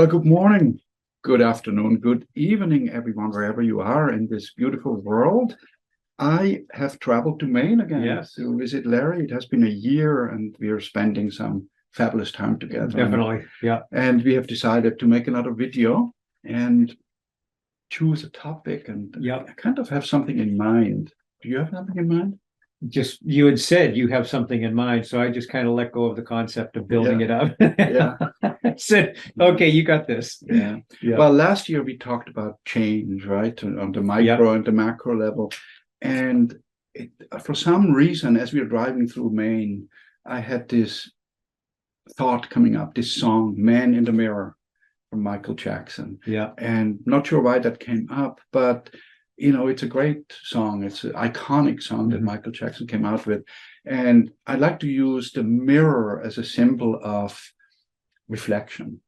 Well, good morning, good afternoon, good evening, everyone, wherever you are in this beautiful world. I have traveled to Maine again to visit Larry. It has been a year, and we are spending some fabulous time together. Definitely, yeah. And we have decided to make another video and choose a topic, and I kind of have something in mind. Do you have something in mind? Just you had said you have something in mind, so I just kind of let go of the concept of building it up. Yeah. Said, okay, you got this. Yeah. Well, last year we talked about change, right, on the micro and the macro level. And for some reason, as we were driving through Maine, I had this thought coming up, this song, Man in the Mirror from Michael Jackson. Yeah. And not sure why that came up, but it's a great song. It's an iconic song that Michael Jackson came out with. And I like to use the mirror as a symbol of reflection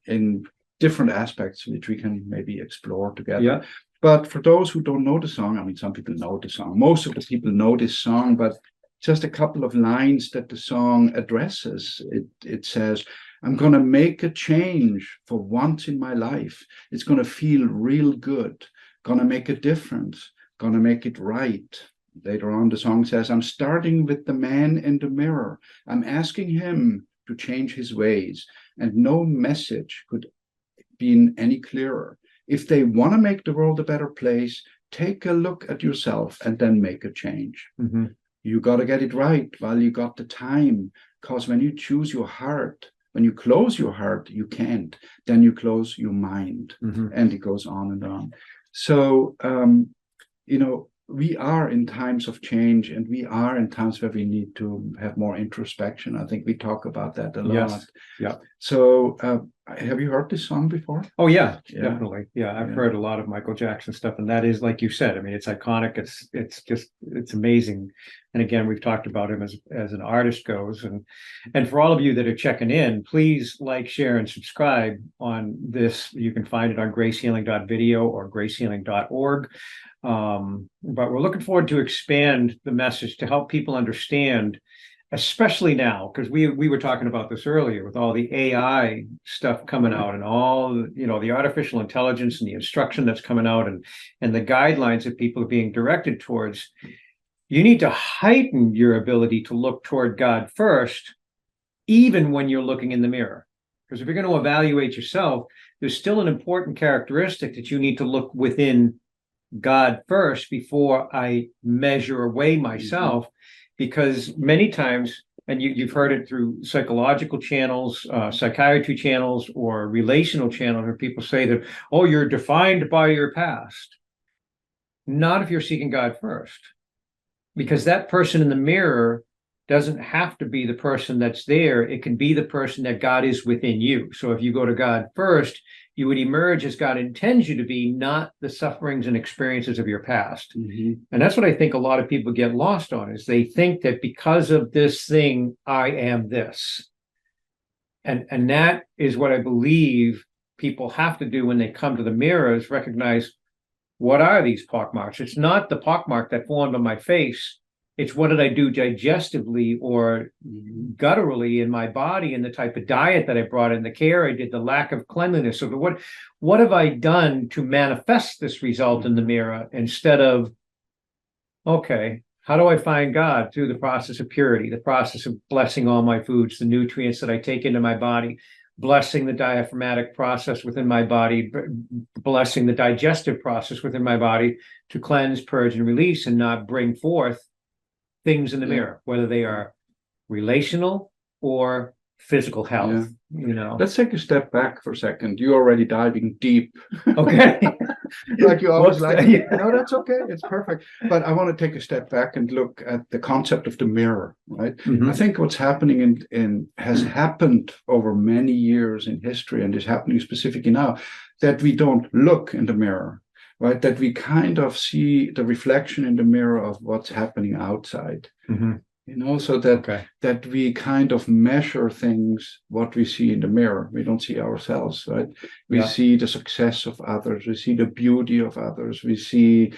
in different aspects, which we can maybe explore together. Yeah. But for those who don't know the song, I mean, some people know the song. Most of the people know this song, but just a couple of lines that the song addresses. It says, I'm going to make a change for once in my life. It's going to feel real good. Going to make a difference, going to make it right. Later on, the song says, I'm starting with the man in the mirror. I'm asking him to change his ways, and no message could be any clearer. If they want to make the world a better place, take a look at yourself and then make a change. You got to get it right while you got the time, because when you choose your heart, when you close your heart, you can't. Then you close your mind, and it goes on and on. So, we are in times of change, and we are in times where we need to have more introspection. I think we talk about that a lot. Yes. Yeah. So, have you heard this song before? Oh, yeah, definitely. Yeah, I've heard a lot of Michael Jackson stuff, and that is, like you said, I mean, it's iconic. It's amazing. And again, we've talked about him as an artist goes. And for all of you that are checking in, please like, share, and subscribe on this. You can find it on gracehealing.video or gracehealing.org. But we're looking forward to expand the message to help people understand, especially now, because we were talking about this earlier with all the AI stuff coming out and all the artificial intelligence and the instruction that's coming out and the guidelines that people are being directed towards. You need to heighten your ability to look toward God first, even when you're looking in the mirror. Because if you're going to evaluate yourself, there's still an important characteristic that you need to look within God first before I measure or weigh myself. Because many times, and you've heard it through psychological channels, psychiatry channels, or relational channels, where people say that, oh, you're defined by your past. Not if you're seeking God first. Because that person in the mirror doesn't have to be the person that's there. It can be the person that God is within you. So if you go to God first, you would emerge as God intends you to be, not the sufferings and experiences of your past. And that's what I think a lot of people get lost on, is they think that because of this thing, I am this. And that is what I believe people have to do when they come to the mirror, is recognize, what are these pockmarks? It's not the pockmark that formed on my face. It's what did I do digestively or gutturally in my body, and the type of diet that I brought in, the care I did, the lack of cleanliness of it. What have I done to manifest this result in the mirror, instead of, okay, how do I find God? Through the process of purity, the process of blessing all my foods, the nutrients that I take into my body, blessing the diaphragmatic process within my body, blessing the digestive process within my body to cleanse, purge, and release, and not bring forth things in the mirror, whether they are relational or physical health. Let's take a step back for a second. You're already diving deep. Okay. Like you always like. No, that's okay. It's perfect. But I want to take a step back and look at the concept of the mirror, right? I think what's happening has happened over many years in history, and is happening specifically now, that we don't look in the mirror, right? That we kind of see the reflection in the mirror of what's happening outside. So that we kind of measure things, what we see in the mirror. We don't see ourselves, right? We see the success of others. We see the beauty of others. We see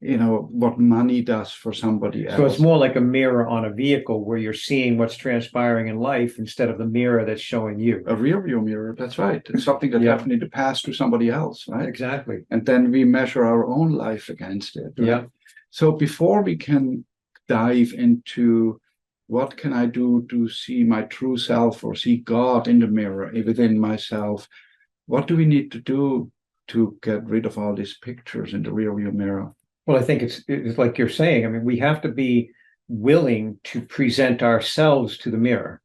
what money does for somebody else. So it's more like a mirror on a vehicle where you're seeing what's transpiring in life instead of the mirror that's showing you. A rear view mirror, that's right. It's something that happened in the past to somebody else, right? Exactly. And then we measure our own life against it. Right? Yeah. So before we can dive into what can I do to see my true self or see God in the mirror within myself, what do we need to do to get rid of all these pictures in the rear view mirror? Well, I think it's like you're saying. I mean, we have to be willing to present ourselves to the mirror,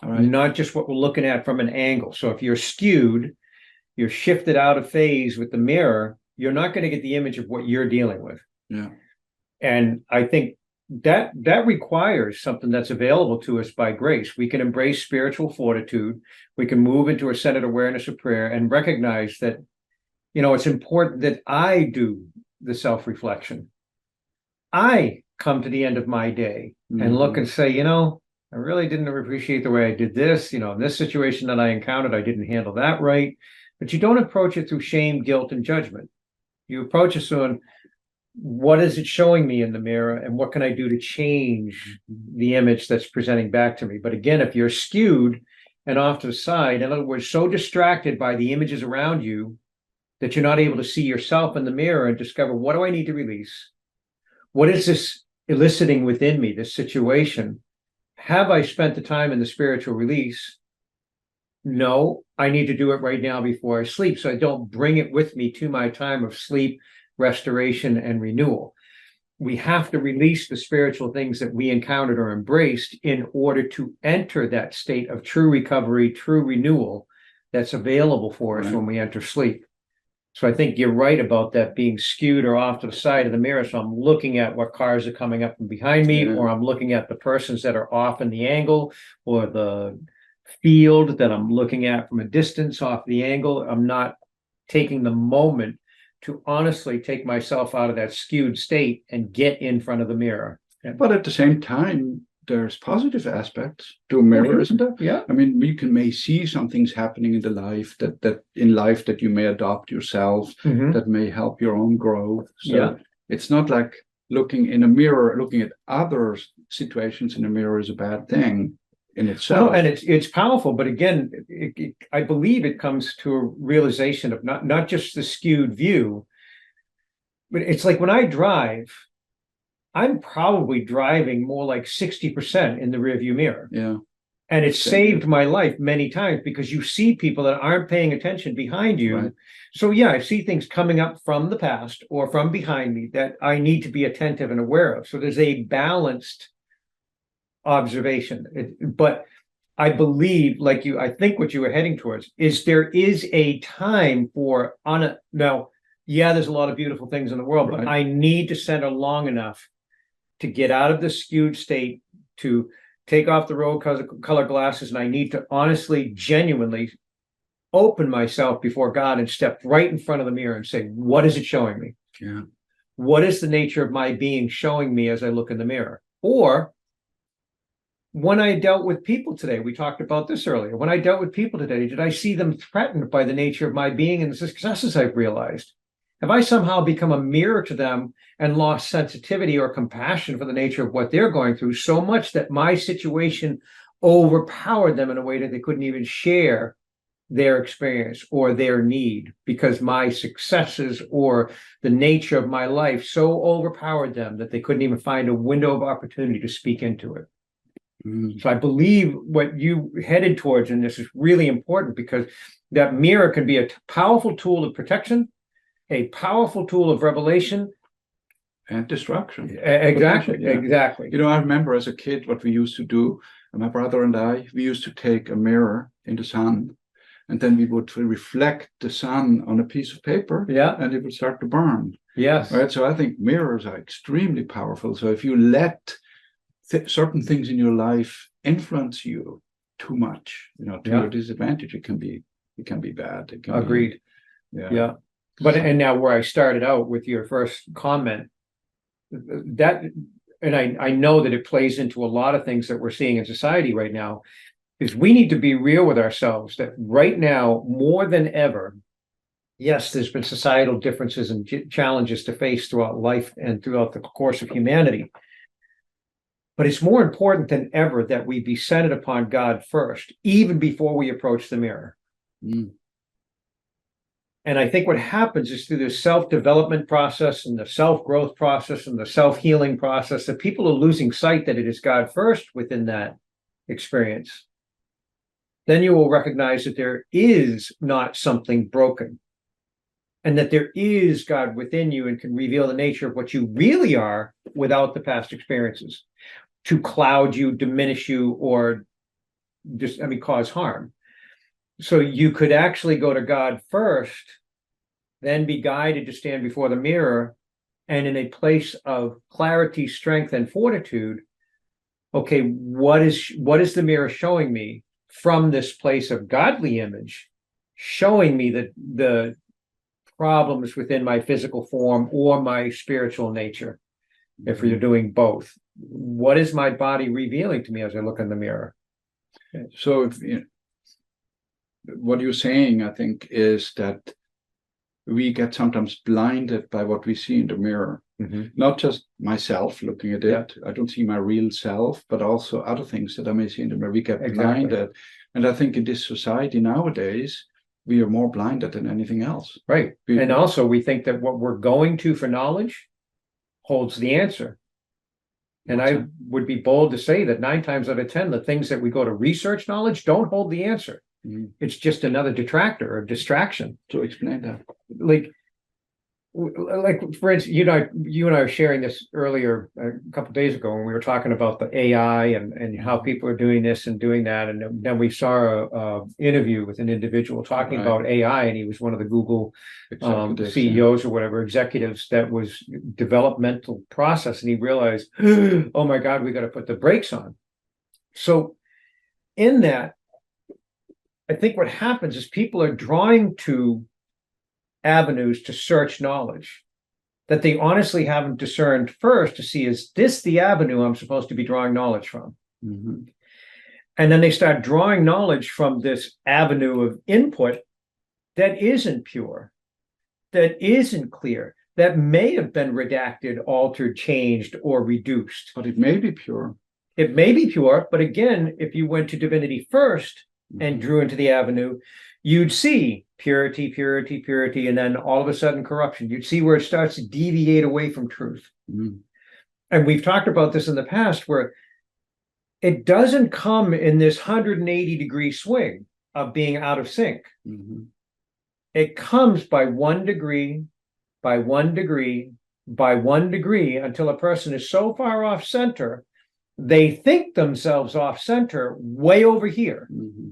not just what we're looking at from an angle. So if you're skewed, you're shifted out of phase with the mirror, you're not going to get the image of what you're dealing with. Yeah. And I think that requires something that's available to us by grace. We can embrace spiritual fortitude. We can move into a centered awareness of prayer and recognize that, it's important that I do the self-reflection. I come to the end of my day and look and say, I really didn't appreciate the way I did this. In this situation that I encountered, I didn't handle that right. But you don't approach it through shame, guilt, and judgment. You approach it on what is it showing me in the mirror and what can I do to change the image that's presenting back to me. But again, if you're skewed and off to the side, in other words, so distracted by the images around you that you're not able to see yourself in the mirror and discover, what do I need to release? What is this eliciting within me, this situation? Have I spent the time in the spiritual release? No, I need to do it right now before I sleep, so I don't bring it with me to my time of sleep, restoration, and renewal. We have to release the spiritual things that we encountered or embraced in order to enter that state of true recovery, true renewal that's available for us when we enter sleep. So I think you're right about that being skewed or off to the side of the mirror. So I'm looking at what cars are coming up from behind me, or I'm looking at the persons that are off in the angle, or the field that I'm looking at from a distance off the angle. I'm not taking the moment to honestly take myself out of that skewed state and get in front of the mirror. But at the same time, there's positive aspects to a mirror, isn't there? Yeah. I mean, we may see some things happening in the life that you may adopt yourself, that may help your own growth. So it's not like looking in a mirror, looking at other situations in a mirror is a bad thing in itself. Well, and it's powerful, but again, I believe it comes to a realization of not just the skewed view, but it's like when I drive, I'm probably driving more like 60% in the rearview mirror. Yeah. And it's saved my life many times because you see people that aren't paying attention behind you. Right. So yeah, I see things coming up from the past or from behind me that I need to be attentive and aware of. So there's a balanced observation. But I believe, I think what you were heading towards is there is a time for now, there's a lot of beautiful things in the world, but I need to center long enough to get out of the skewed state, to take off the rose color glasses, and I need to honestly, genuinely open myself before God and step right in front of the mirror and say, what is it showing me? Yeah. What is the nature of my being showing me as I look in the mirror? Or when I dealt with people today, we talked about this earlier, when I dealt with people today, did I see them threatened by the nature of my being and the successes I've realized? Have I somehow become a mirror to them and lost sensitivity or compassion for the nature of what they're going through so much that my situation overpowered them in a way that they couldn't even share their experience or their need, because my successes or the nature of my life so overpowered them that they couldn't even find a window of opportunity to speak into it. So I believe what you headed towards in this is really important, because that mirror can be a powerful tool of protection, a powerful tool of revelation, and destruction. Exactly. I remember as a kid what we used to do, my brother and I, we used to take a mirror in the sun, and then we would reflect the sun on a piece of paper, and it would start to burn. Yes. Right. So I think mirrors are extremely powerful. So if you let certain things in your life influence you too much, to your disadvantage, it can be bad. It can Agreed. Yeah. But and now where I started out with your first comment, that, and I know that it plays into a lot of things that we're seeing in society right now, is we need to be real with ourselves that right now, more than ever, yes, there's been societal differences and challenges to face throughout life and throughout the course of humanity. But it's more important than ever that we be centered upon God first, even before we approach the mirror. Mm. And I think what happens is through the self-development process and the self-growth process and the self-healing process, that people are losing sight that it is God first within that experience. Then you will recognize that there is not something broken, and that there is God within you and can reveal the nature of what you really are without the past experiences to cloud you, diminish you, or just, cause harm. So you could actually go to God first, then be guided to stand before the mirror, and in a place of clarity, strength, and fortitude, okay, what is the mirror showing me from this place of godly image, showing me that the problems within my physical form or my spiritual nature, if you're doing both? What is my body revealing to me as I look in the mirror? So if, what you're saying, I think, is that we get sometimes blinded by what we see in the mirror. Mm-hmm. Not just myself looking at it. I don't see my real self, but also other things that I may see in the mirror. We get blinded. And I think in this society nowadays, we are more blinded than anything else. Right. And also we think that what we're going to for knowledge holds the answer. And I would be bold to say that 9 times out of 10, the things that we go to research knowledge don't hold the answer. Mm. It's just another detractor or distraction. To explain that. Like for instance, you and I were sharing this earlier a couple of days ago when we were talking about the AI and how people are doing this and doing that. And then we saw a interview with an individual talking about AI, and he was one of the Google CEOs or whatever, executives, that was developmental process. And he realized, oh my God, we got to put the brakes on. So in that, I think what happens is people are drawing to avenues to search knowledge that they honestly haven't discerned first to see, is this the avenue I'm supposed to be drawing knowledge from? Mm-hmm. And then they start drawing knowledge from this avenue of input that isn't pure, that isn't clear, that may have been redacted, altered, changed, or reduced. But it may be pure. It may be pure, but again, if you went to divinity first and drew into the avenue, you'd see purity, purity, purity, and then all of a sudden corruption. You'd see where it starts to deviate away from truth. Mm. And we've talked about this in the past, where it doesn't come in this 180-degree swing of being out of sync. Mm-hmm. It comes by 1 degree, by 1 degree, by 1 degree, until a person is so far off center, they think themselves off center way over here. Mm-hmm.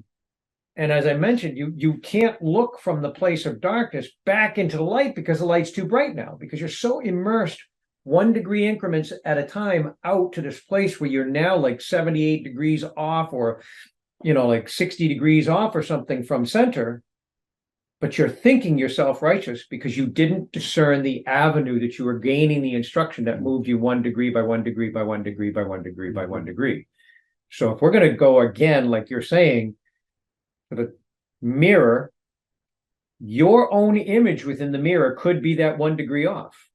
And as I mentioned, you can't look from the place of darkness back into the light because the light's too bright now, because you're so immersed 1 degree increments at a time out to this place where you're now like 78 degrees off, or, like 60 degrees off or something from center, but you're thinking yourself righteous because you didn't discern the avenue that you were gaining the instruction that moved you 1 degree by 1 degree by 1 degree by 1 degree by 1 degree. So if we're going to go again, like you're saying, the mirror, your own image within the mirror could be that 1 degree off,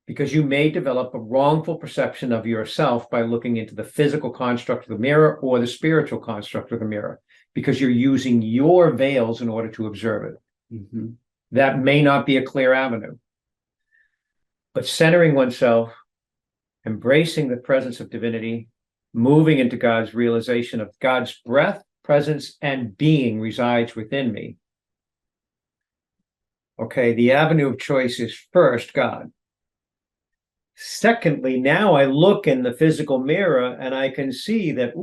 because you may develop a wrongful perception of yourself by looking into the physical construct of the mirror or the spiritual construct of the mirror, because you're using your veils in order to observe it. Mm-hmm. That may not be a clear avenue. But centering oneself, embracing the presence of divinity, moving into God's realization of God's breath, presence, and being resides within me. Okay, the avenue of choice is first God. Secondly, now I look in the physical mirror and I can see that,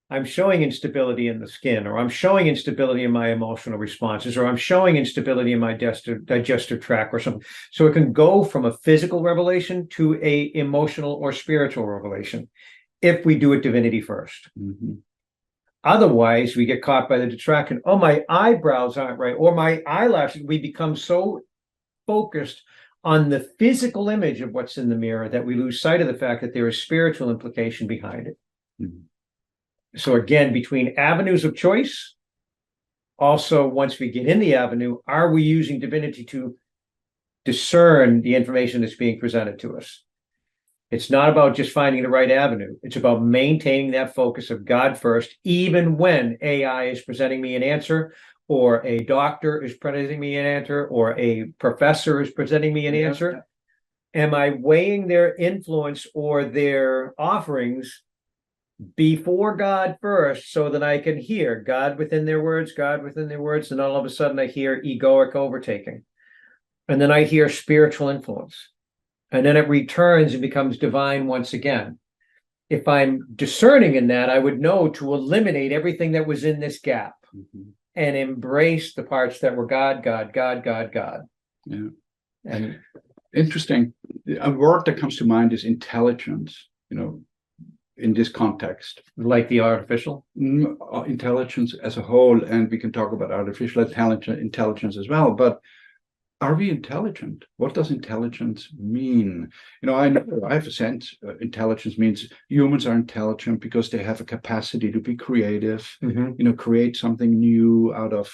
I'm showing instability in the skin, or I'm showing instability in my emotional responses, or I'm showing instability in my digestive tract or something. So it can go from a physical revelation to a emotional or spiritual revelation if we do it divinity first. Mm-hmm. Otherwise, we get caught by the distraction. Oh, my eyebrows aren't right, or my eyelashes. We become so focused on the physical image of what's in the mirror that we lose sight of the fact that there is spiritual implication behind it. Mm-hmm. So again, between avenues of choice, also, once we get in the avenue, are we using divinity to discern the information that's being presented to us? It's not about just finding the right avenue. It's about maintaining that focus of God first, even when AI is presenting me an answer, or a doctor is presenting me an answer, or a professor is presenting me an answer. Am I weighing their influence or their offerings before God first, so that I can hear God within their words, God within their words, and all of a sudden I hear egoic overtaking, and then I hear spiritual influence, and then it returns and becomes divine once again. If I'm discerning in that, I would know to eliminate everything that was in this gap and embrace the parts that were God, God, God, God, God. Yeah. And interesting. A word that comes to mind is intelligence, in this context. like the artificial? Intelligence as a whole, and we can talk about artificial intelligence as well, but are we intelligent? What does intelligence mean? I have a sense intelligence means humans are intelligent because they have a capacity to be creative, create something new out of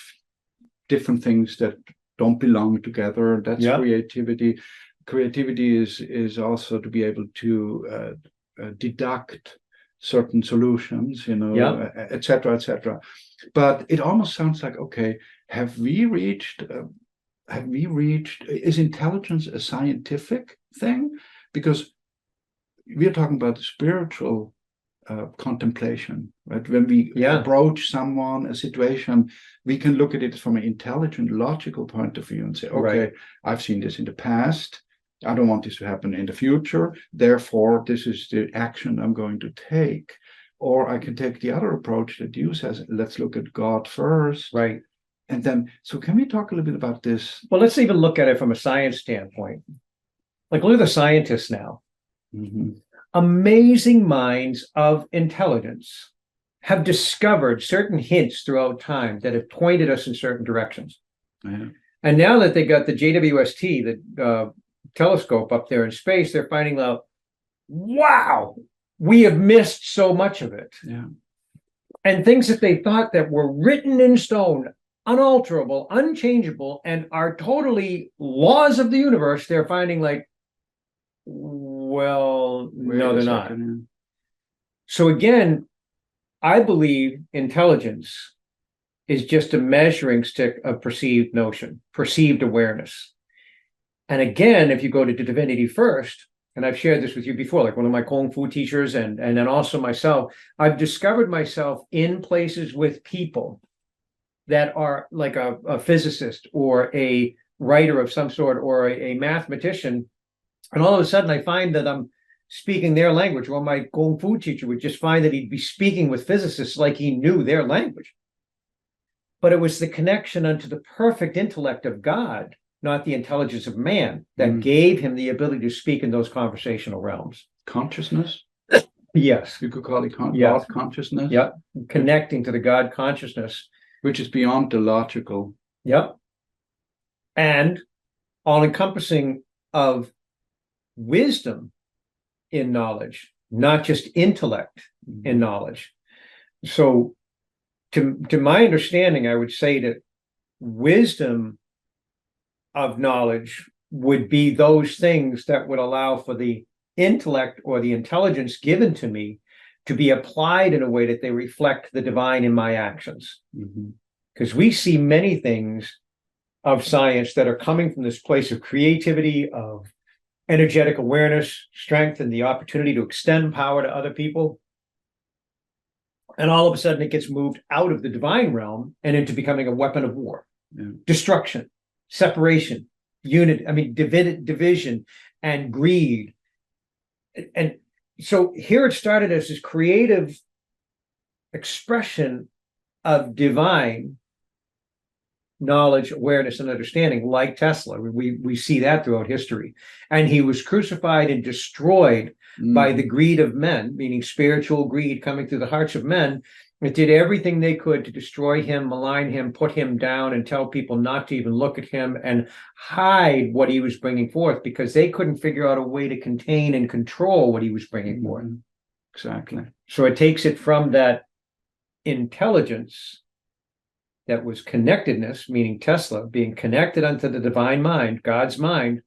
different things that don't belong together. That's creativity. Creativity is also to be able to deduct certain solutions, et cetera, et cetera. But it almost sounds like, okay, have we reached, is intelligence a scientific thing? Because we're talking about spiritual contemplation, right? When we approach someone, a situation, we can look at it from an intelligent, logical point of view and say, okay, I've seen this in the past. I don't want this to happen in the future. Therefore, this is the action I'm going to take. Or I can take the other approach that you says, let's look at God first. Right. And then, so can we talk a little bit about this? Well, let's even look at it from a science standpoint. Like, look at the scientists now. Amazing minds of intelligence have discovered certain hints throughout time that have pointed us in certain directions. And now that they got the JWST, the telescope up there in space, they're finding out, wow, we have missed so much of it. And things that they thought that were written in stone, unalterable, unchangeable, and are totally laws of the universe, they're finding like, well, no, they're not. So again, I believe intelligence is just a measuring stick of perceived notion, perceived awareness. And again, if you go to Divinity first, and I've shared this with you before, like one of my Kung Fu teachers, and then also myself, I've discovered myself in places with people that are like a physicist or a writer of some sort or a mathematician. And all of a sudden I find that I'm speaking their language. Or my Kung Fu teacher would just find that he'd be speaking with physicists like he knew their language. But it was the connection unto the perfect intellect of God, not the intelligence of man, that gave him the ability to speak in those conversational realms. Consciousness? Yes. You could call it God consciousness? Yep. Connecting to the God consciousness. Which is beyond the logical. Yep. And all encompassing of wisdom in knowledge, not just intellect in knowledge. So to my understanding, I would say that wisdom of knowledge would be those things that would allow for the intellect or the intelligence given to me to be applied in a way that they reflect the divine in my actions. Because we see many things of science that are coming from this place of creativity, of energetic awareness, strength, and the opportunity to extend power to other people. And all of a sudden it gets moved out of the divine realm and into becoming a weapon of war, destruction, separation, division, and greed. And so here it started as this creative expression of divine knowledge, awareness, and understanding, like Tesla. We see that throughout history. And he was crucified and destroyed by the greed of men, meaning spiritual greed coming through the hearts of men. It did everything they could to destroy him, malign him, put him down, and tell people not to even look at him and hide what he was bringing forth, because they couldn't figure out a way to contain and control what he was bringing forth. Exactly. So it takes it from that intelligence that was connectedness, meaning Tesla, being connected unto the divine mind, God's mind,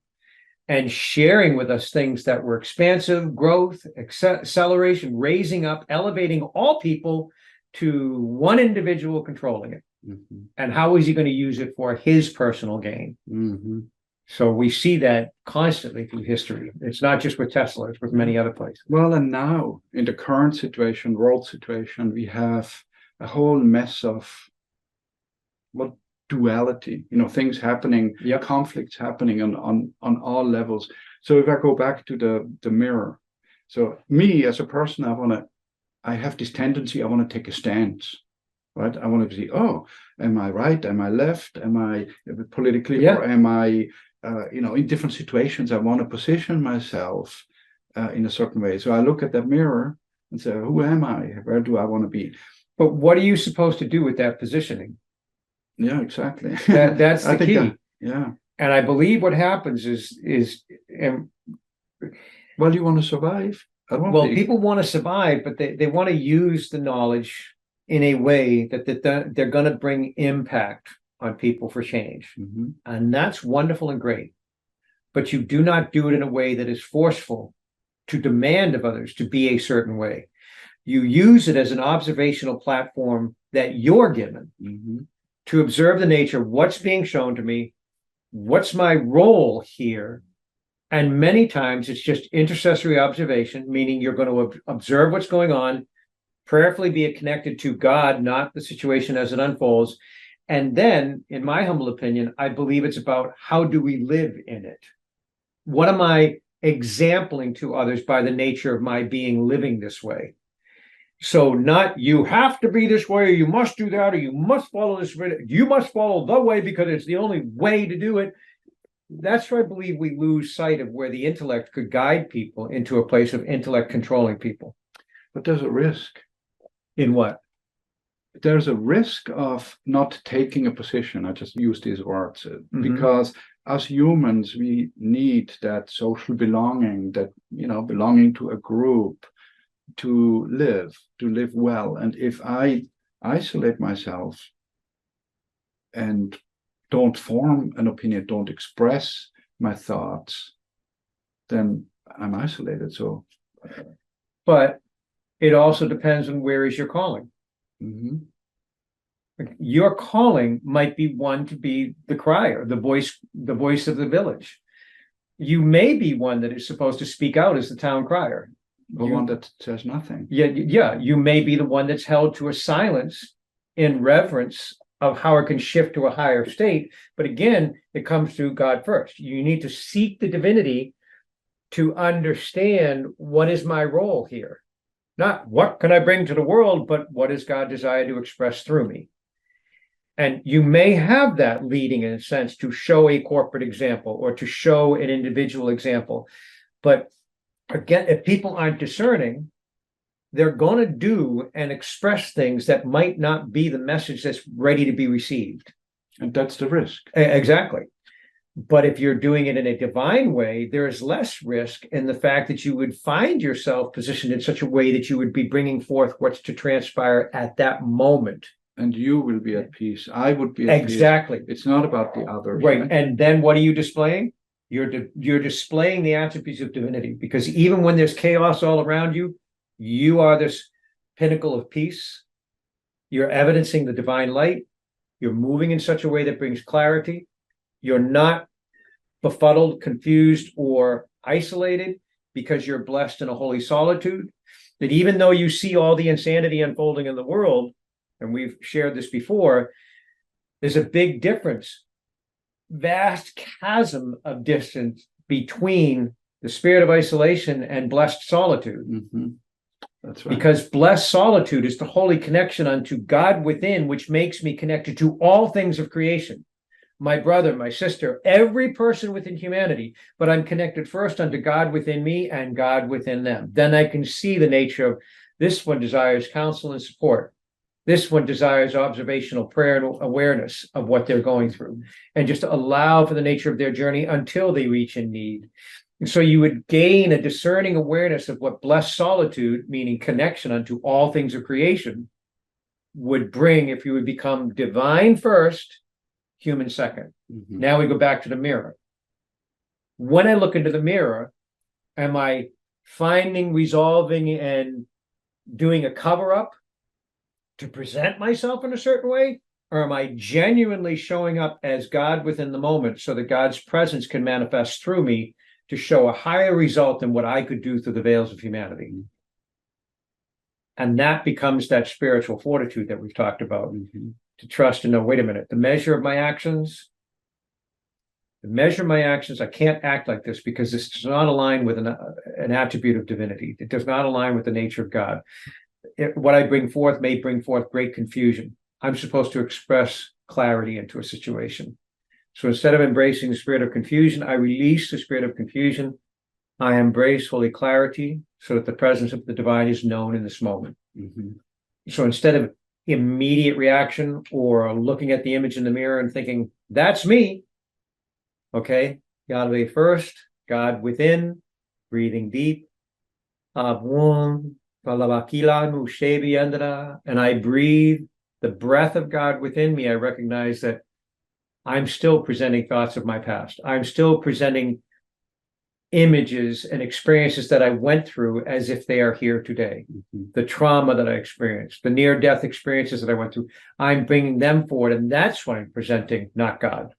and sharing with us things that were expansive, growth, acceleration, raising up, elevating all people to one individual controlling it. Mm-hmm. And how is he going to use it for his personal gain? Mm-hmm. So we see that constantly through history. It's not just with Tesla, it's with many other places. Well, and now in the current situation, world situation, we have a whole mess of what duality, things happening, Yep. conflicts happening on all levels. So if I go back to the mirror, so me as a person, I have this tendency, I want to take a stance, right? I want to see, oh, am I right? Am I left? Am I politically, Yeah. or am I, in different situations, I want to position myself in a certain way. So I look at that mirror and say, who am I? Where do I want to be? But what are you supposed to do with that positioning? Yeah, exactly. That's the key. Yeah. And I believe what happens is Well, you want to survive. People want to survive, but they want to use the knowledge in a way that they're going to bring impact on people for change. Mm-hmm. And that's wonderful and great. But you do not do it in a way that is forceful to demand of others to be a certain way. You use it as an observational platform that you're given Mm-hmm. to observe the nature of what's being shown to me, what's my role here. And many times it's just intercessory observation, meaning you're going to observe what's going on, prayerfully be connected to God, not the situation as it unfolds. And then, in my humble opinion, I believe it's about how do we live in it? What am I exempling to others by the nature of my being living this way? So not you have to be this way, or you must do that, or you must follow this way. You must follow the way because it's the only way to do it. That's where I believe we lose sight of where the intellect could guide people into a place of intellect controlling people. But there's a risk. In what? There's a risk of not taking a position. I just use these words because as humans, we need that social belonging, that, belonging to a group, to live well. And if I isolate myself and don't form an opinion, don't express my thoughts, then I'm isolated. So, but it also depends on where is your calling. Mm-hmm. Your calling might be one to be the crier, the voice of the village. You may be one that is supposed to speak out as the town crier. One that says nothing. Yeah. You may be the one that's held to a silence in reverence of how it can shift to a higher state. But again, it comes through God first. You need to seek the divinity to understand what is my role here. Not what can I bring to the world, but what does God desire to express through me? And you may have that leading, in a sense, to show a corporate example or to show an individual example. But again, if people aren't discerning, they're going to do and express things that might not be the message that's ready to be received. And that's the risk. Exactly. But if you're doing it in a divine way, there is less risk in the fact that you would find yourself positioned in such a way that you would be bringing forth what's to transpire at that moment. And you will be at peace. I would be at exactly. peace. It's not about the others. Right. And then what are you displaying? You're displaying the attributes of divinity, because even when there's chaos all around you, you are this pinnacle of peace. You're evidencing the divine light. You're moving in such a way that brings clarity. You're not befuddled, confused, or isolated because you're blessed in a holy solitude. That even though you see all the insanity unfolding in the world, and we've shared this before, there's a big difference, vast chasm of distance between the spirit of isolation and blessed solitude. Mm-hmm. That's right. Because blessed solitude is the holy connection unto God within, which makes me connected to all things of creation. My brother, my sister, every person within humanity, but I'm connected first unto God within me and God within them. Then I can see the nature of this one desires counsel and support. This one desires observational prayer and awareness of what they're going through, and just allow for the nature of their journey until they reach in need. And so you would gain a discerning awareness of what blessed solitude, meaning connection unto all things of creation, would bring if you would become divine first, human second. Now we go back to the mirror. When I look into the mirror, am I finding, resolving, and doing a cover-up to present myself in a certain way? Or am I genuinely showing up as God within the moment so that God's presence can manifest through me to show a higher result than what I could do through the veils of humanity? And that becomes that spiritual fortitude that we've talked about, to trust and know, wait a minute, the measure of my actions, I can't act like this because this does not align with an attribute of divinity. It does not align with the nature of God. What I bring forth may bring forth great confusion. I'm supposed to express clarity into a situation. So instead of embracing the spirit of confusion, I release the spirit of confusion. I embrace holy clarity so that the presence of the divine is known in this moment. So instead of immediate reaction or looking at the image in the mirror and thinking, that's me, okay, Yahweh first, God within, breathing deep, and I breathe the breath of God within me. I recognize that I'm still presenting thoughts of my past. I'm still presenting images and experiences that I went through as if they are here today. The trauma that I experienced, the near-death experiences that I went through, I'm bringing them forward, and that's what I'm presenting, not God.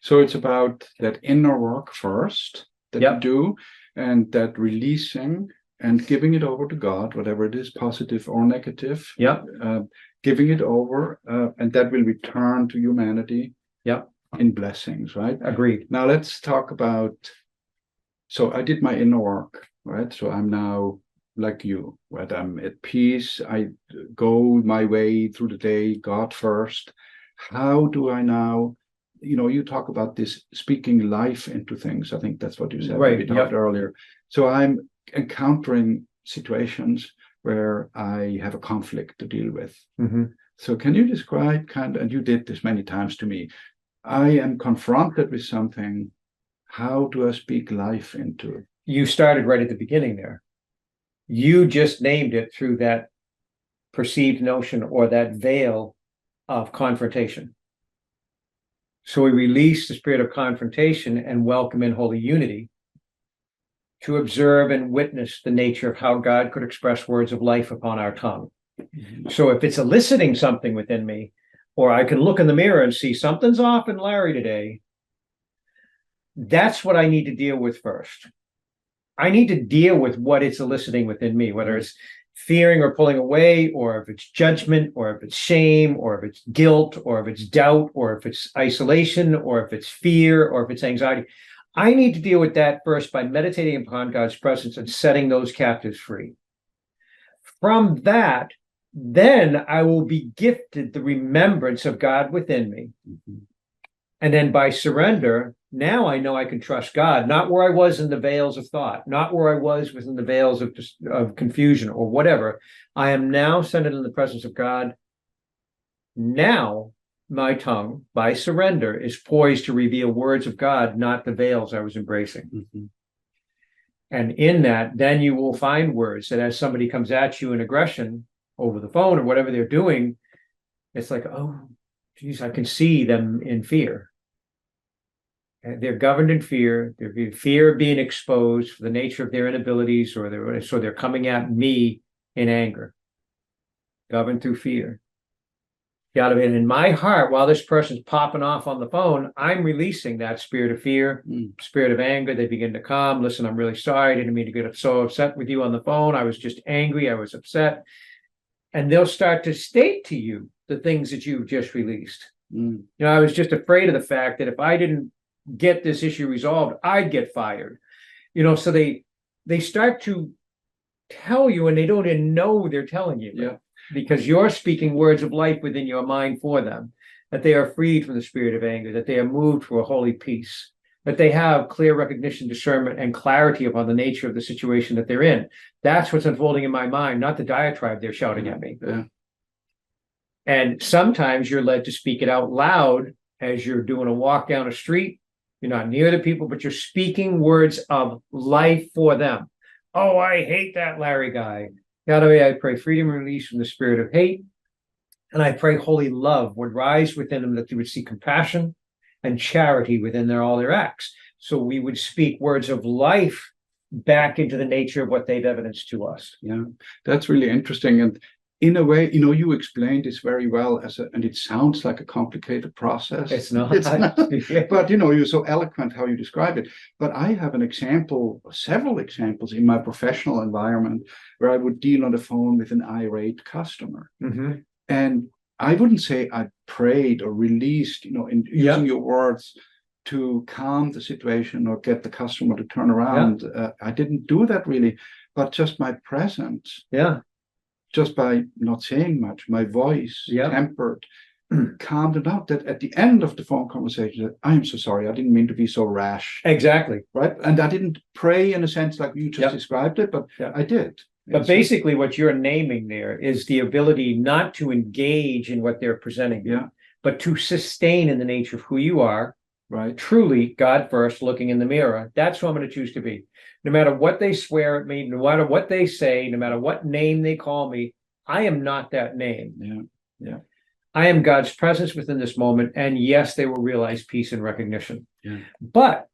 So it's about that inner work first that you do, and that releasing and giving it over to God, whatever it is, positive or negative. Giving it over, and that will return to humanity. In blessings, right? Agreed. Now let's talk about. So I did my inner work, right? So I'm now like you, right? I'm at peace. I go my way through the day, God first. How do I now, you talk about this speaking life into things. I think that's what you said. Right. We talked earlier. So I'm encountering situations where I have a conflict to deal with. So can you describe and you did this many times to me, I am confronted with something. How do I speak life into it? You started right at the beginning there. You just named it through that perceived notion or that veil of confrontation. So we release the spirit of confrontation and welcome in holy unity to observe and witness the nature of how God could express words of life upon our tongue. So if it's eliciting something within me, or I can look in the mirror and see something's off in Larry today, that's what I need to deal with first. I need to deal with what it's eliciting within me, whether it's fearing or pulling away, or if it's judgment, or if it's shame, or if it's guilt, or if it's doubt, or if it's isolation, or if it's fear, or if it's anxiety. I need to deal with that first by meditating upon God's presence and setting those captives free. From that, then I will be gifted the remembrance of God within me. And then by surrender, now I know I can trust God, not where I was in the veils of thought, not where I was within the veils of confusion or whatever. I am now centered in the presence of God. Now my tongue, by surrender, is poised to reveal words of God, not the veils I was embracing. And in that, then you will find words that as somebody comes at you in aggression over the phone or whatever they're doing, it's like, oh, geez, I can see them in fear. And they're governed in fear. They're fear of being exposed for the nature of their inabilities, so they're coming at me in anger, governed through fear. And in my heart, while this person's popping off on the phone, I'm releasing that spirit of fear, spirit of anger. They begin to calm. Listen, I'm really sorry. I didn't mean to get so upset with you on the phone. I was just angry. I was upset. And they'll start to state to you the things that you've just released. I was just afraid of the fact that if I didn't get this issue resolved, I'd get fired. So they start to tell you, and they don't even know they're telling you. Because you're speaking words of life within your mind for them, that they are freed from the spirit of anger, that they are moved to a holy peace, that they have clear recognition, discernment, and clarity upon the nature of the situation that they're in. That's what's unfolding in my mind, not the diatribe they're shouting at me. And sometimes you're led to speak it out loud as you're doing a walk down a street. You're not near the people, but you're speaking words of life for them. Oh, I hate that Larry guy. God, I pray freedom and release from the spirit of hate, And I pray holy love would rise within them, that they would see compassion and charity within all their acts. So we would speak words of life back into the nature of what they've evidenced to us. Yeah, that's really interesting. And in a way, you explained this very well and it sounds like a complicated process. It's not. But you're so eloquent how you describe it. But I have several examples in my professional environment where I would deal on the phone with an irate customer. Mm-hmm. And I wouldn't say I prayed or released, in using your words to calm the situation or get the customer to turn around. I didn't do that really, but just my presence. Yeah. Just by not saying much, my voice tempered, calmed it out. That at the end of the phone conversation, I am so sorry, I didn't mean to be so rash. Exactly. Right. And I didn't pray in a sense like you just described it, but I did. But basically what you're naming there is the ability not to engage in what they're presenting, but to sustain in the nature of who you are. Right. Truly, God first, looking in the mirror. That's who I'm going to choose to be. No matter what they swear at me, no matter what they say, no matter what name they call me, I am not that name. Yeah. I am God's presence within this moment. And yes, they will realize peace and recognition. Yeah. But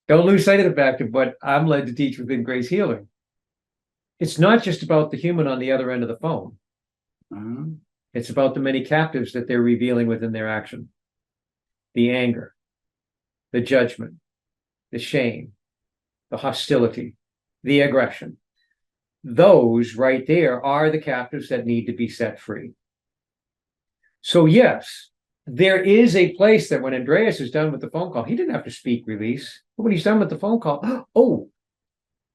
don't lose sight of the fact of what I'm led to teach within Grace Healing. It's not just about the human on the other end of the phone. It's about the many captives that they're revealing within their action. The anger, the judgment, the shame, the hostility, the aggression. Those right there are the captives that need to be set free. So yes, there is a place that when Andreas is done with the phone call, he didn't have to speak release. But when he's done with the phone call,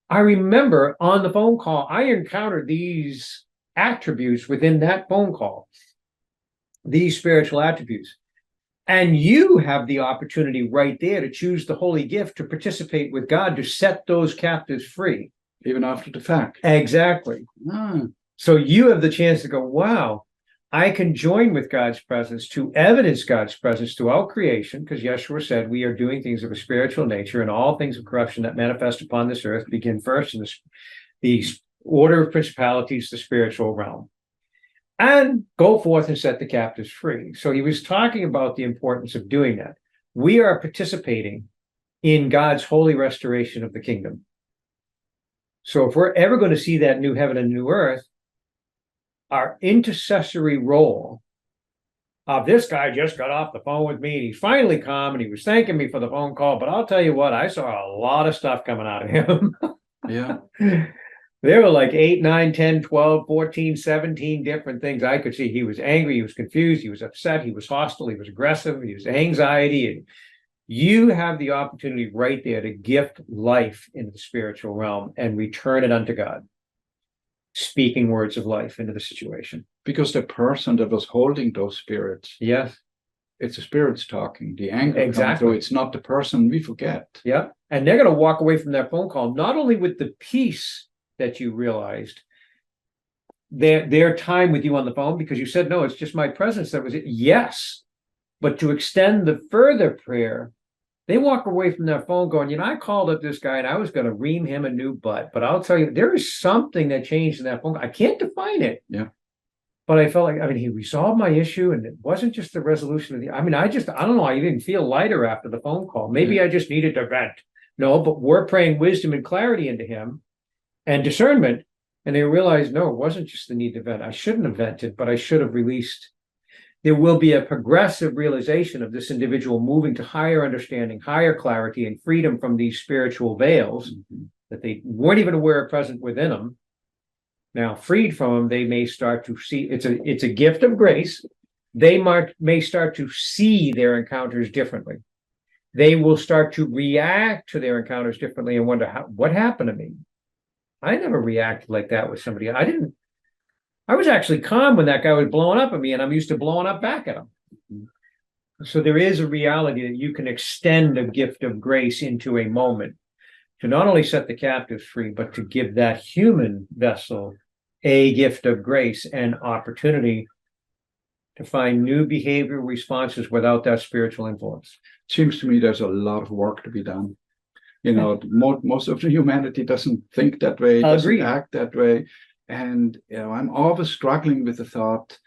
I remember on the phone call, I encountered these attributes within that phone call, these spiritual attributes. And you have the opportunity right there to choose the holy gift to participate with God to set those captives free. Even after the fact. Exactly. So you have the chance to go, wow, I can join with God's presence to evidence God's presence throughout creation, because Yeshua said we are doing things of a spiritual nature, and all things of corruption that manifest upon this earth begin first in the order of principalities, the spiritual realm. And go forth and set the captives free. So he was talking about the importance of doing that. We are participating in God's holy restoration of the kingdom. So if we're ever going to see that new heaven and new earth, our intercessory role of this guy just got off the phone with me and he's finally calm and he was thanking me for the phone call, but I'll tell you what, I saw a lot of stuff coming out of him. Yeah. There were like 8, 9, 10, 12, 14, 17 different things I could see. He was angry, he was confused, he was upset, he was hostile, he was aggressive, he was anxiety. And you have the opportunity right there to gift life into the spiritual realm and return it unto God, speaking words of life into the situation. Because the person that was holding those spirits, it's the spirits talking, the anger coming through. It's not the person, we forget. Yeah. And they're going to walk away from that phone call, not only with the peace that you realized, their time with you on the phone, because you said, no, it's just my presence that was it. Yes. But to extend the further prayer, they walk away from that phone going, I called up this guy and I was going to ream him a new butt. But I'll tell you, there is something that changed in that phone call. I can't define it. Yeah. But I felt like, he resolved my issue, and it wasn't just the resolution of I don't know, I didn't feel lighter after the phone call. Maybe I just needed to vent. No, but we're praying wisdom and clarity into him and discernment. And they realized, no, it wasn't just the need to vent. I shouldn't have vented, but I should have released. There will be a progressive realization of this individual moving to higher understanding, higher clarity, and freedom from these spiritual veils that they weren't even aware of present within them. Now, freed from them, they may start to see, it's a gift of grace. They may start to see their encounters differently. They will start to react to their encounters differently and wonder, what happened to me? I never reacted like that with somebody. I was actually calm when that guy was blowing up at me, and I'm used to blowing up back at him. So there is a reality that you can extend a gift of grace into a moment to not only set the captives free, but to give that human vessel a gift of grace and opportunity to find new behavioral responses without that spiritual influence. Seems to me there's a lot of work to be done. Most of the humanity doesn't think that way, doesn't act that way. And I'm always struggling with the thought,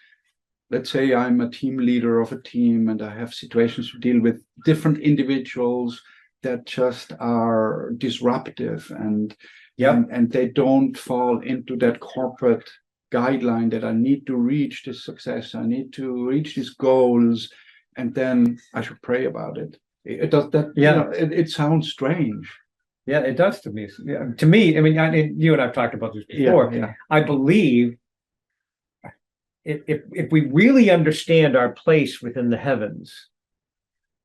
let's say I'm a team leader of a team and I have situations to deal with different individuals that just are disruptive and they don't fall into that corporate guideline that I need to reach this success, I need to reach these goals, and then I should pray about it. It does that. It sounds strange. Yeah, it does to me. To me, I mean, you and I've talked about this before. I believe if we really understand our place within the heavens,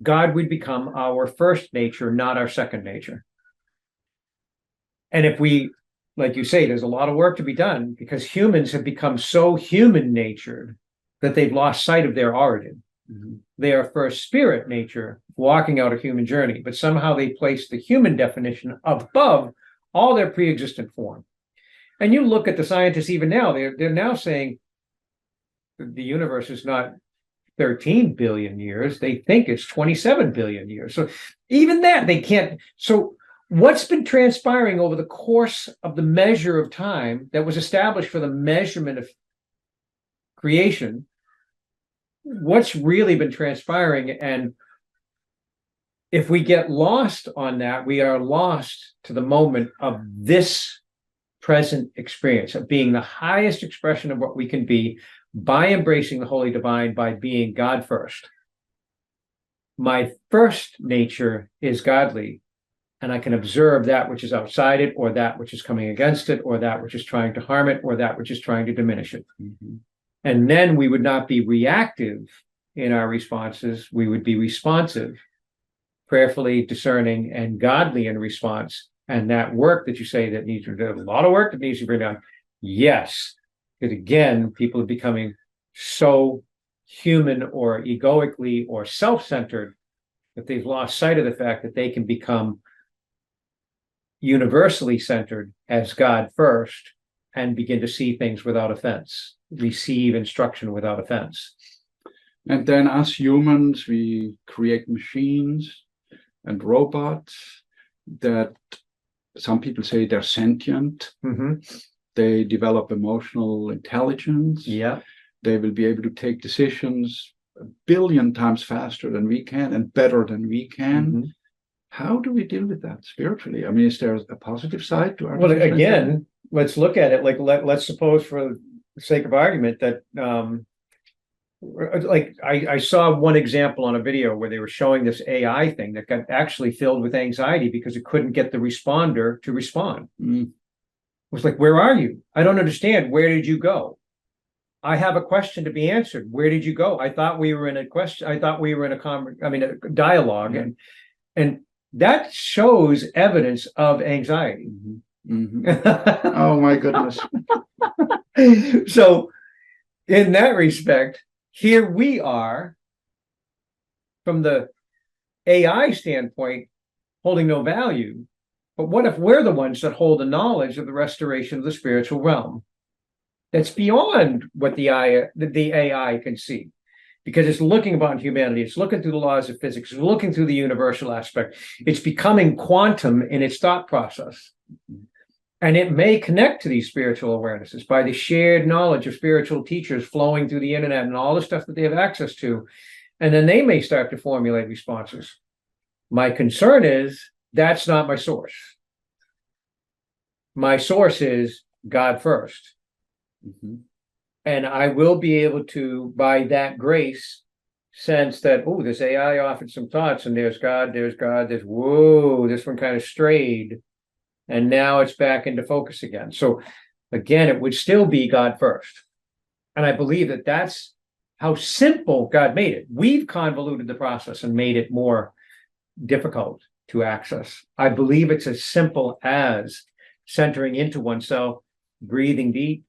God would become our first nature, not our second nature. And if we, like you say, there's a lot of work to be done because humans have become so human-natured that they've lost sight of their origin. Mm-hmm. They are first spirit nature, walking out a human journey, but somehow they place the human definition above all their pre-existent form. And you look at the scientists even now, they're now saying the universe is not 13 billion years. They think it's 27 billion years. So even that, they can't. So what's been transpiring over the course of the measure of time that was established for the measurement of creation? What's really been transpiring? And if we get lost on that, we are lost to the moment of this present experience of being the highest expression of what we can be by embracing the Holy Divine, by being God first. My first nature is godly, and I can observe that which is outside it, or that which is coming against it, or that which is trying to harm it, or that which is trying to diminish it. Mm-hmm. And then we would not be reactive in our responses. We would be responsive, prayerfully discerning, and godly in response. And that work that you say that needs to do, a lot of work that needs to be done. Yes. Because again, people are becoming so human or egoically or self-centered that they've lost sight of the fact that they can become universally centered as God first and begin to see things without offense, receive instruction without offense. And then as humans, we create machines and robots that some people say they're sentient. Mm-hmm. They develop emotional intelligence. Yeah. They will be able to take decisions 1 billion times faster than we can and better than we can. Mm-hmm. How do we deal with that spiritually? I mean, is there a positive side to our? Well, again, let's look at it like let's suppose, for the sake of argument, that like I saw one example on a video where they were showing this AI thing that got actually filled with anxiety because it couldn't get the responder to respond. Mm. It was like, where are you? I don't understand. Where did you go? I have a question to be answered. Where did you go? I thought we were in a question. I thought we were in a dialogue. Mm-hmm. And that shows evidence of anxiety. Mm-hmm. Mm-hmm. Oh my goodness. So in that respect, here we are from the AI standpoint holding no value. But what if we're the ones that hold the knowledge of the restoration of the spiritual realm? That's beyond what the AI can see, because it's looking upon humanity. It's looking through the laws of physics. It's looking through the universal aspect. It's becoming quantum in its thought process. And it may connect to these spiritual awarenesses by the shared knowledge of spiritual teachers flowing through the internet and all the stuff that they have access to. And then they may start to formulate responses. My concern is that's not my source. My source is God first. Mm-hmm. And I will be able to, by that grace, sense that, oh, this AI offered some thoughts, and there's God, whoa, this one kind of strayed. And now it's back into focus again. So again, it would still be God first. And I believe that that's how simple God made it. We've convoluted the process and made it more difficult to access. I believe it's as simple as centering into oneself, breathing deep,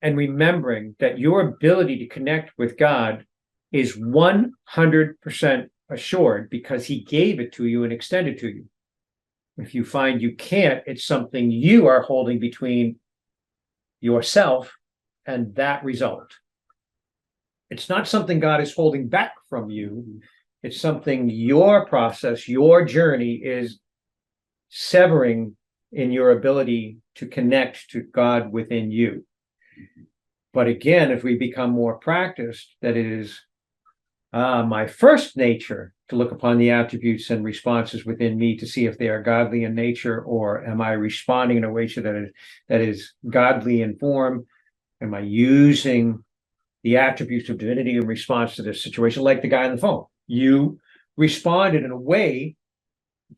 and remembering that your ability to connect with God is 100% assured because he gave it to you and extended to you. If you find you can't, it's something you are holding between yourself and that result. It's not something God is holding back from you. It's something your process, your journey is severing in your ability to connect to God within you. But again, if we become more practiced, that it is my first nature to look upon the attributes and responses within me to see if they are godly in nature, or am I responding in a way that is godly in form? Am I using the attributes of divinity in response to this situation? Like the guy on the phone, you responded in a way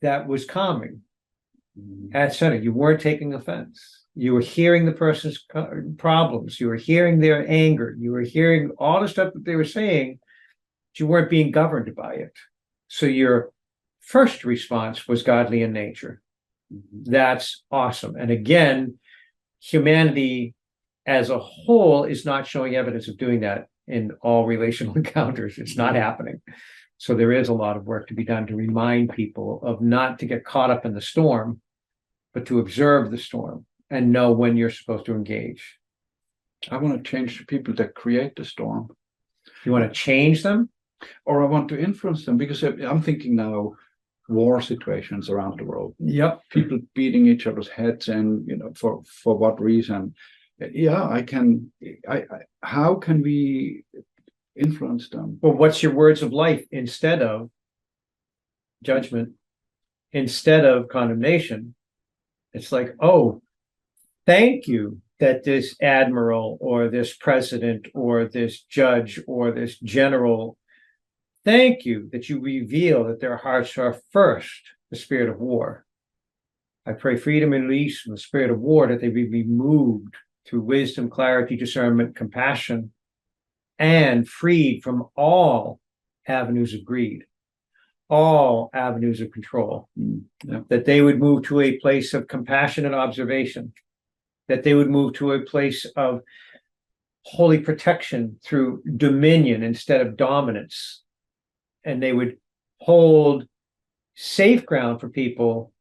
that was calming, at center. You weren't taking offense. You were hearing the person's problems. You were hearing their anger. You were hearing all the stuff that they were saying. But you weren't being governed by it. So your first response was godly in nature. That's awesome. And again, humanity as a whole is not showing evidence of doing that in all relational encounters. It's not happening. So there is a lot of work to be done to remind people of not to get caught up in the storm, but to observe the storm and know when you're supposed to engage. I want to change the people that create the storm. You want to change them? Or I want to influence them, because I'm thinking now war situations around the world. Yep. People beating each other's heads, and for what reason? Yeah, how can we influence them? Well, what's your words of life instead of judgment, instead of condemnation? It's like, oh, thank you that this admiral or this president or this judge or this general, thank you that you reveal that their hearts are first the spirit of war. I pray freedom and release from the spirit of war, that they be removed through wisdom, clarity, discernment, compassion, and freed from all avenues of greed, all avenues of control. Yeah. That they would move to a place of compassion and observation, that they would move to a place of holy protection through dominion instead of dominance. And they would hold safe ground for people,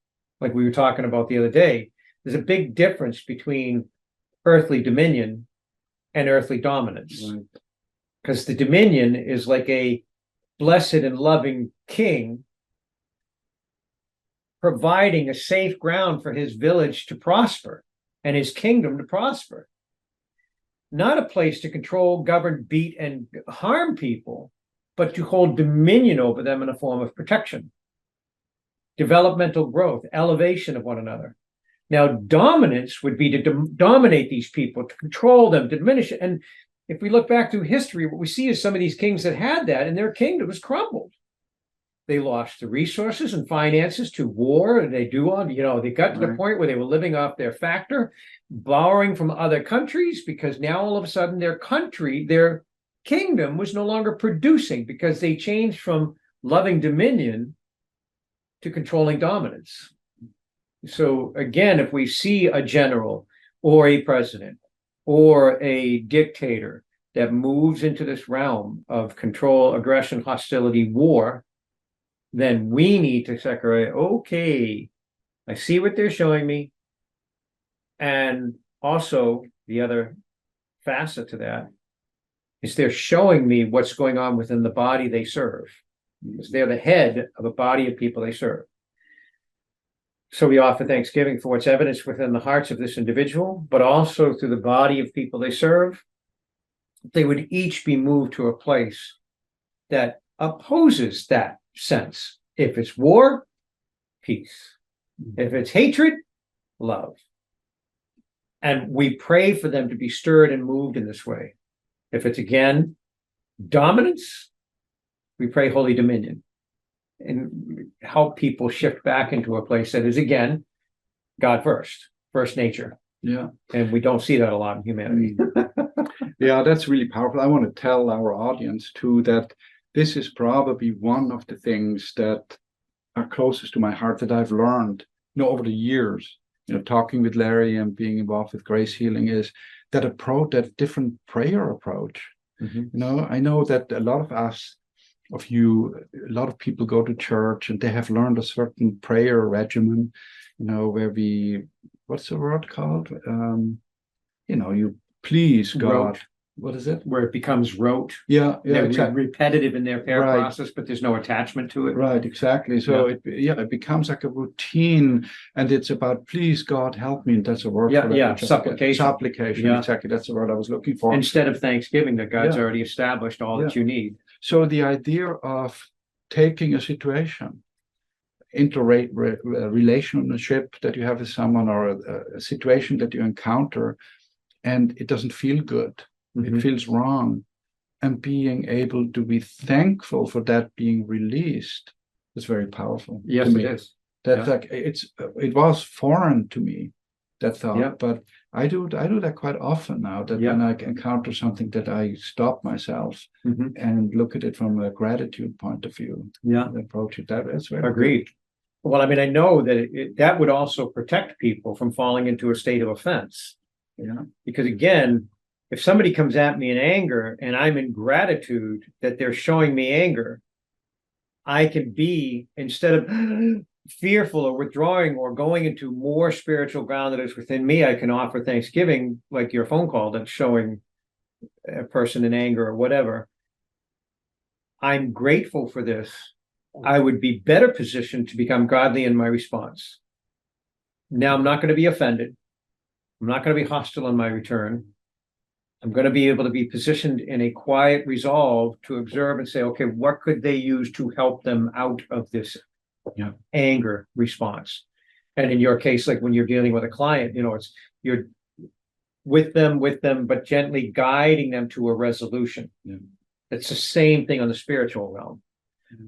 like we were talking about the other day. There's a big difference between earthly dominion and earthly dominance. Right. Because the dominion is like a blessed and loving king providing a safe ground for his village to prosper and his kingdom to prosper. Not a place to control, govern, beat, and harm people, but to hold dominion over them in a form of protection, developmental growth, elevation of one another. Now, dominance would be to dominate these people, to control them, to diminish it. And if we look back through history, what we see is some of these kings that had that, and their kingdoms crumbled. They lost the resources and finances to war, and they got to the point where they were living off their factor, borrowing from other countries, because now all of a sudden their kingdom was no longer producing, because they changed from loving dominion to controlling dominance. So again, if we see a general or a president or a dictator that moves into this realm of control, aggression, hostility, war, then we need to separate, okay, I see what they're showing me. And also the other facet to that is they're showing me what's going on within the body they serve, because they're the head of a body of people they serve. So we offer thanksgiving for what's evidenced within the hearts of this individual, but also through the body of people they serve. They would each be moved to a place that opposes that sense. If it's war, peace. If it's hatred, love. And we pray for them to be stirred and moved in this way. If it's, again, dominance, we pray holy dominion, and help people shift back into a place that is, again, God first nature. Yeah. And we don't see that a lot in humanity. Yeah, that's really powerful. I want to tell our audience too that this is probably one of the things that are closest to my heart that I've learned, over the years, talking with Larry and being involved with Grace Healing, is that approach, that different prayer approach. Mm-hmm. I know that a lot of people go to church and they have learned a certain prayer regimen, where what's the word called? You please God. what is it? where it becomes rote. Yeah, They're exactly. repetitive in their care Right. process, but there's no attachment to it. Right, exactly. So it becomes like a routine, and it's about please God help me. And that's a word Yeah, for that. yeah, which I forget. supplication. Supplication, Yeah. exactly. That's the word I was looking for. Instead of thanksgiving that God's Yeah. already established all that you need. So the idea of taking a situation, relationship that you have with someone, or a situation that you encounter, and it doesn't feel good, it feels wrong, and being able to be thankful for that being released is very powerful. Yes, to me. it is. That's like it was foreign to me, that thought, but I do that quite often now, that when I encounter something, that I stop myself and look at it from a gratitude point of view. And approach it that way. That's very agreed. Well, I mean, I know that that would also protect people from falling into a state of offense. Yeah. Because again, if somebody comes at me in anger and I'm in gratitude that they're showing me anger, I can be, instead of fearful or withdrawing or going into more spiritual ground that is within me, I can offer thanksgiving, like your phone call that's showing a person in anger or whatever. I'm grateful for this. I would be better positioned to become godly in my response. Now, I'm not going to be offended. I'm not going to be hostile in my return. I'm going to be able to be positioned in a quiet resolve to observe and say, okay, what could they use to help them out of this anger response? And in your case, like when you're dealing with a client, you're with them, but gently guiding them to a resolution. It's the same thing on the spiritual realm.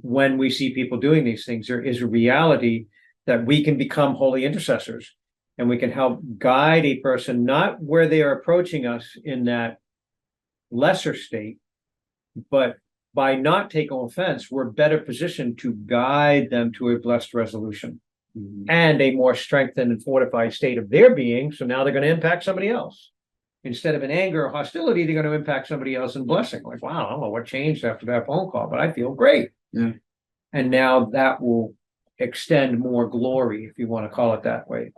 When we see people doing these things, there is a reality that we can become holy intercessors, and we can help guide a person, not where they are approaching us in that lesser state, but by not taking offense, we're better positioned to guide them to a blessed resolution and a more strengthened and fortified state of their being. So now they're going to impact somebody else. Instead of in anger or hostility, they're going to impact somebody else in blessing. Like, wow, I don't know what changed after that phone call, but I feel great. And now that will extend more glory, if you want to call it that way.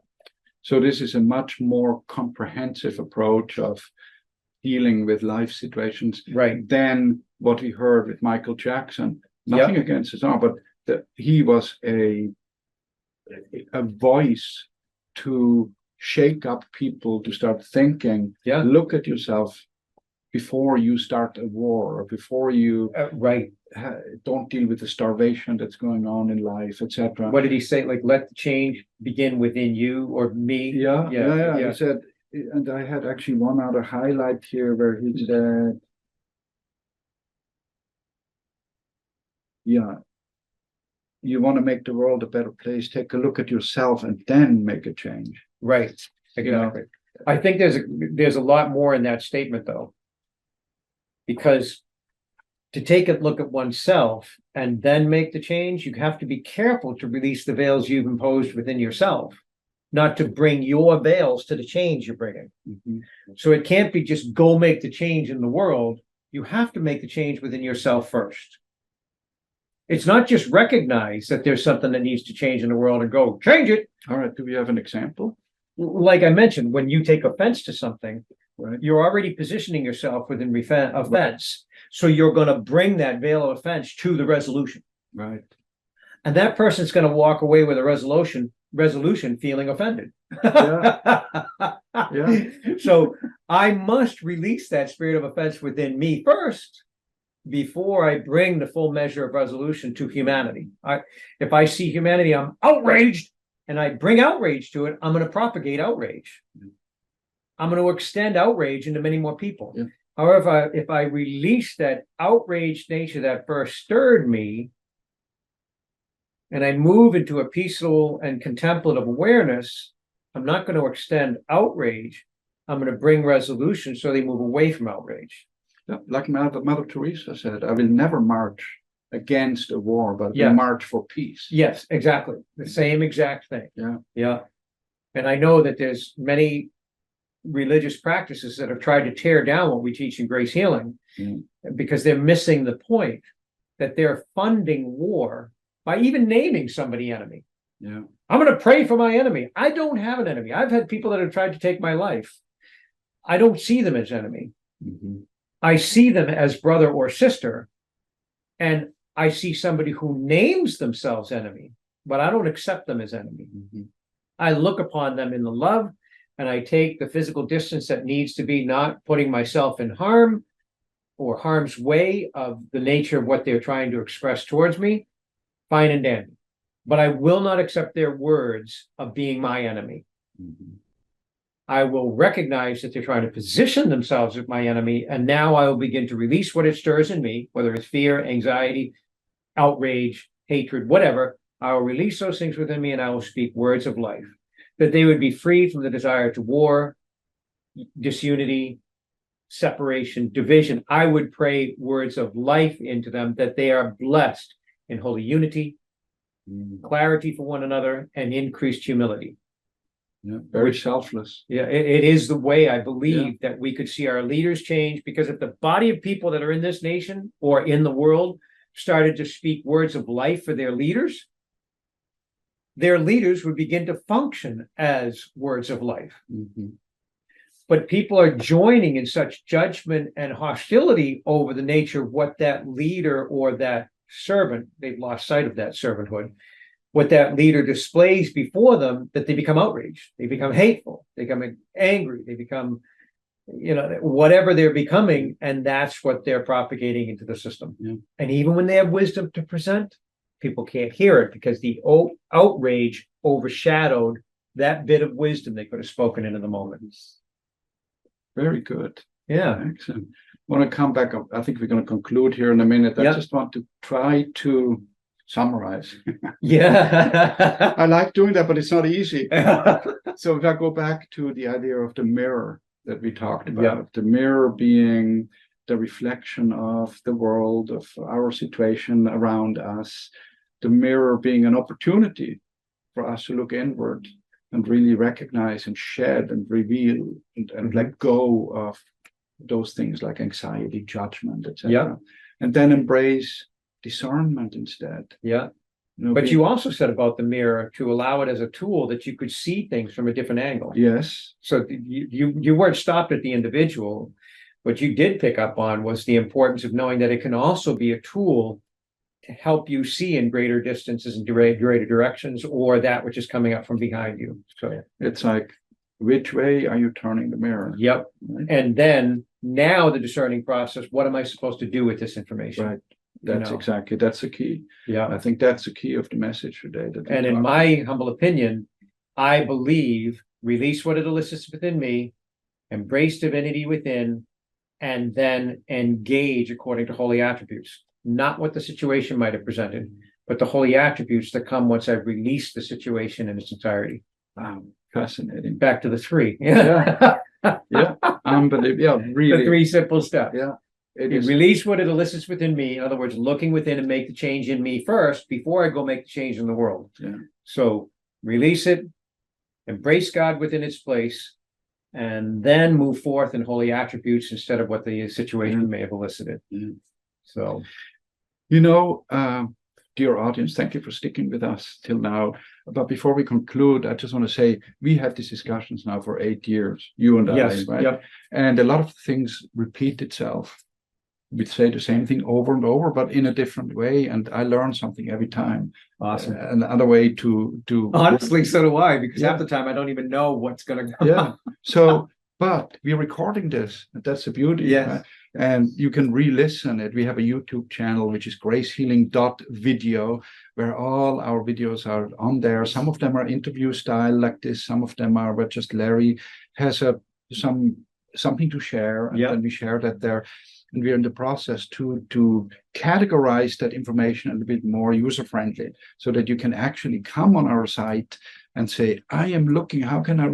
So this is a much more comprehensive approach of dealing with life situations than what we heard with Michael Jackson. Nothing against his song, but he was a voice to shake up people to start thinking, look at yourself before you start a war, or before you don't deal with the starvation that's going on in life, etc. What did he say? Like, let the change begin within you or me? He said, and I had actually one other highlight here where he said, you want to make the world a better place, take a look at yourself and then make a change. Right. Exactly. I think there's a lot more in that statement, though, because to take a look at oneself and then make the change, you have to be careful to release the veils you've imposed within yourself, not to bring your veils to the change you're bringing. So it can't be just go make the change in the world. You have to make the change within yourself first. It's not just recognize that there's something that needs to change in the world and go change it. All right. Do we have an example? Like I mentioned, when you take offense to something, you're already positioning yourself within offense. So you're going to bring that veil of offense to the resolution. Right. And that person's going to walk away with a resolution feeling offended. So I must release that spirit of offense within me first before I bring the full measure of resolution to humanity. If I see humanity, I'm outraged, and I bring outrage to it, I'm going to propagate outrage. I'm going to extend outrage into many more people. However, if I release that outraged nature that first stirred me, and I move into a peaceful and contemplative awareness, I'm not going to extend outrage. I'm going to bring resolution so they move away from outrage. Like Mother Teresa said, I will never march against a war, but will march for peace. Yes, exactly. The same exact thing. And I know that there's many religious practices that have tried to tear down what we teach in Grace Healing because they're missing the point that they're funding war by even naming somebody enemy. I'm going to pray for my enemy. I don't have an enemy. I've had people that have tried to take my life. I don't see them as enemy. I see them as brother or sister, and I see somebody who names themselves enemy, but I don't accept them as enemy. Mhm. I look upon them in the love, and I take the physical distance that needs to be, not putting myself in harm or harm's way of the nature of what they're trying to express towards me, fine and dandy. But I will not accept their words of being my enemy. Mhm. I will recognize that they're trying to position themselves as my enemy, and now I will begin to release what it stirs in me, whether it's fear, anxiety, outrage, hatred, whatever. I will release those things within me, and I will speak words of life, that they would be free from the desire to war, disunity, separation, division. I would pray words of life into them, that they are blessed in holy unity, clarity for one another, and increased humility. Yeah, very selfless. Yeah, it is the way I believe that we could see our leaders change, because if the body of people that are in this nation or in the world started to speak words of life for their leaders would begin to function as words of life. Mhm. But people are joining in such judgment and hostility over the nature of what that leader or that servant, they've lost sight of that servanthood, what that leader displays before them, that they become outraged, they become hateful, they become angry, they become, whatever they're becoming, and that's what they're propagating into the system. Yeah. And even when they have wisdom to present, people can't hear it, because the outrage overshadowed that bit of wisdom they could have spoken into the moment. Very good. Yeah. Excellent. I want to come back up. I think we're going to conclude here in a minute. I just want to try to summarize. Yeah. I like doing that, but it's not easy. So if I go back to the idea of the mirror that we talked about, the mirror being the reflection of the world, of our situation around us, the mirror being an opportunity for us to look inward and really recognize and shed and reveal and let go of those things like anxiety, judgment, etc. And then embrace discernment instead. But you also said about the mirror to allow it as a tool that you could see things from a different angle. Yes. So you weren't stopped at the individual. What you did pick up on was the importance of knowing that it can also be a tool to help you see in greater distances and greater directions, or that which is coming up from behind you. So it's like, which way are you turning the mirror? Yep. Right? And then now the discerning process, what am I supposed to do with this information? Right. That's the key. Yeah. I think that's the key of the message today. And in my humble opinion, I believe release what it elicits within me, embrace divinity within, and then engage according to holy attributes. Not what the situation might have presented, but the holy attributes that come once I've released the situation in its entirety. Wow, fascinating. Back to the three. Unbelievable. Yeah, really. The three simple steps. Yeah. Release what it elicits within me. In other words, looking within and make the change in me first before I go make the change in the world. Yeah. So release it, embrace God within its place, and then move forth in holy attributes instead of what the situation may have elicited. So, dear audience, thank you for sticking with us till now. But before we conclude, I just want to say we had these discussions now for 8 years, you and I, right? Yep. And a lot of things repeat itself. We say the same thing over and over, but in a different way. And I learn something every time. Awesome. Another way to honestly, so do I, because half the time I don't even know what's going to come. So, but we're recording this. That's the beauty. Yes. Right? And you can re-listen it. We have a YouTube channel, which is gracehealing.video, where all our videos are on there. Some of them are interview style like this. Some of them are, but just Larry has something to share. And then we share that there. And we're in the process to categorize that information a little bit more user-friendly, so that you can actually come on our site and say, I am looking, how can I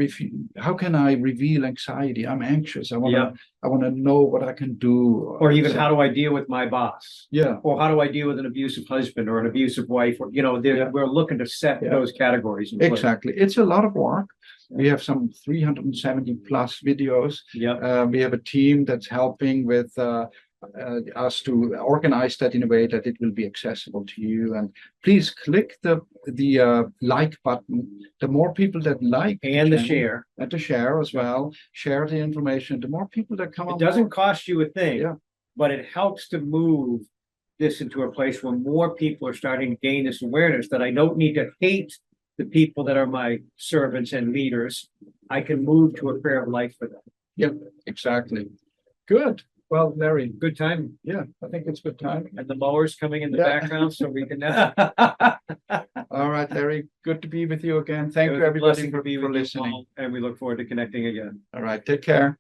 reveal anxiety? I'm anxious. I want to know what I can do. Or even how do I deal with my boss? Yeah. Or how do I deal with an abusive husband or an abusive wife? Or, we're looking to set those categories in place. Exactly. It's a lot of work. We have some 370 plus videos. Yeah. We have a team that's helping with us to organize that in a way that it will be accessible to you. And please click the like button. The more people that like And the channel, share. and to share as well, share the information. The more people that come It on doesn't board, cost you a thing, Yeah. but it helps to move this into a place where more people are starting to gain this awareness that I don't need to hate the people that are my servants and leaders. I can move to a prayer of life for them. Yep, exactly. Good. Well, Larry, Good time. yeah, I think it's good time. And the mowers coming in the Yeah. background, so we can. All right, Larry, good to be with you again. It Thank was you, a everybody, blessing to be for with you, listening. Paul, and we look forward to connecting again. All right, take care.